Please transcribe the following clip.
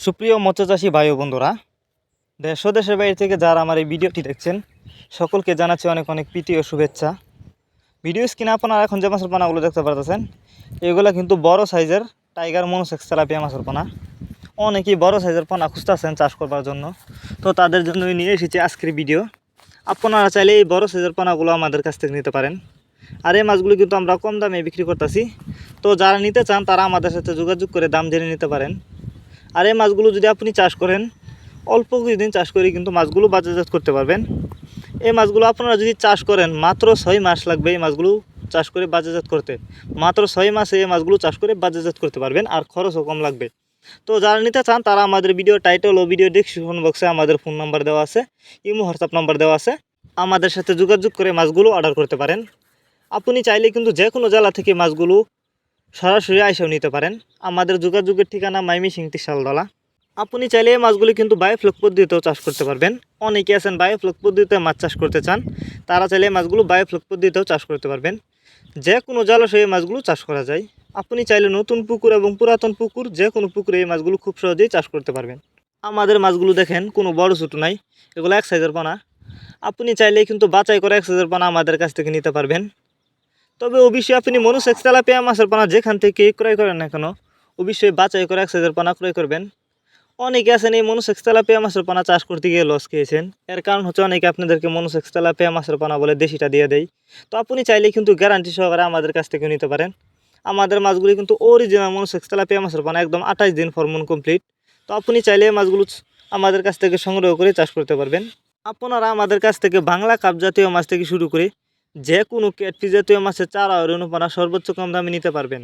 সুপ্রিয় মৎস্যচাষী ভাই ও বন্ধুরা, দেশ ও দেশের বাইরে থেকে যারা আমার এই ভিডিওটি দেখছেন সকলকে জানাচ্ছি অনেক অনেক প্রীতি ও শুভেচ্ছা। ভিডিও স্ক্রিনে আপনারা এখন যে মাছের পোনাগুলো দেখতে পারতেছেন এগুলো কিন্তু বড় সাইজের টাইগার মনোসেক্স তেলাপিয়া মাছের পোনা। অনেকেই বড় সাইজের পোনা খুঁজতেছেন চাষ করবার জন্য, তো তাদের জন্যই নিয়ে এসেছি আজকের ভিডিও। আপনারা চাইলে এই বড় সাইজের পোনাগুলো আমাদের কাছ থেকে নিতে পারেন। আর এই মাছগুলো কিন্তু আমরা কম দামে বিক্রি করতেছি, তো যারা নিতে চান তারা আমাদের সাথে যোগাযোগ করে দাম জেনে নিতে পারেন। আর এই মাছগুলো যদি আপনি চাষ করেন, অল্প কিছুদিন চাষ করে কিন্তু মাছগুলো বাজারজাত করতে পারবেন। এই মাছগুলো আপনারা যদি চাষ করেন মাত্র 6 মাস লাগবে এই মাছগুলো চাষ করে বাজারজাত করতে। মাত্র 6 মাসে এই মাছগুলো চাষ করে বাজারজাত করতে পারবেন, আর খরচও কম লাগবে। তো যারা নিতে চান তারা আমাদের ভিডিও টাইটেল ও ভিডিও ডেসক্রিপশন বক্সে আমাদের ফোন নাম্বার দেওয়া আছে, ইমো হোয়াটসঅ্যাপ নাম্বার দেওয়া আছে, আমাদের সাথে যোগাযোগ করে মাছগুলো অর্ডার করতে পারেন। আপনি চাইলে কিন্তু যে কোনো জেলা থেকে মাছগুলো সরাসরি আইসাও নিতে পারেন। আমাদের যোগাযোগের ঠিকানা মাইমিসিং তিশালডলা। আপনি চাইলে এই মাছগুলি কিন্তু বায়োফ্লক পদ্ধতিতেও চাষ করতে পারবেন। অনেকে আছেন বায়োফ্লক পদ্ধতিতে মাছ চাষ করতে চান, তারা চাইলে এই মাছগুলো বায়োফ্লক পদ্ধতিতেও চাষ করতে পারবেন। যে কোনো জলাশয়ে এই মাছগুলো চাষ করা যায়। আপনি চাইলে নতুন পুকুর এবং পুরাতন পুকুর যে কোনো পুকুরে এই মাছগুলো খুব সহজেই চাষ করতে পারবেন। আমাদের মাছগুলো দেখেন কোনো বড় ছোটো নাই, এগুলো এক সাইজের পোনা। আপনি চাইলে কিন্তু বাছাই করে এক সাইজের পোনা আমাদের কাছ থেকে নিতে পারবেন। তবে অবশ্যই আপনি মনোসেক্স তেলাপিয়া মাছের পোনা যেখান থেকে ক্রয় করেন না কেন অবশ্যই বাছাই করে এক সাইজের পোনা ক্রয় করবেন। অনেকে আছেন এই মনোসেক্স তেলাপিয়া মাছের পোনা চাষ করতে গিয়ে লস খেয়েছেন। এর কারণ হচ্ছে অনেকে আপনাদেরকে মনোসেক্স তেলাপিয়া মাছের পোনা বলে দেশিটা দিয়ে দেয়। তো আপনি চাইলে কিন্তু গ্যারান্টি সহকারে আমাদের কাছ থেকে নিতে পারেন। আমাদের মাছগুলি কিন্তু অরিজিনাল মনোসেক্স তেলাপিয়া মাছের পোনা, একদম 28 দিন ফরমন কমপ্লিট। তো আপনি চাইলে মাছগুলো আমাদের কাছ থেকে সংগ্রহ করে চাষ করতে পারবেন। আপনারা আমাদের কাছ থেকে বাংলা কাপ জাতীয় মাছ থেকে শুরু করে যে কোনো ক্যাটফিশ জাতীয় মাছের চারা ও রেণুপানা সর্বোচ্চ কম দামে নিতে পারবেন।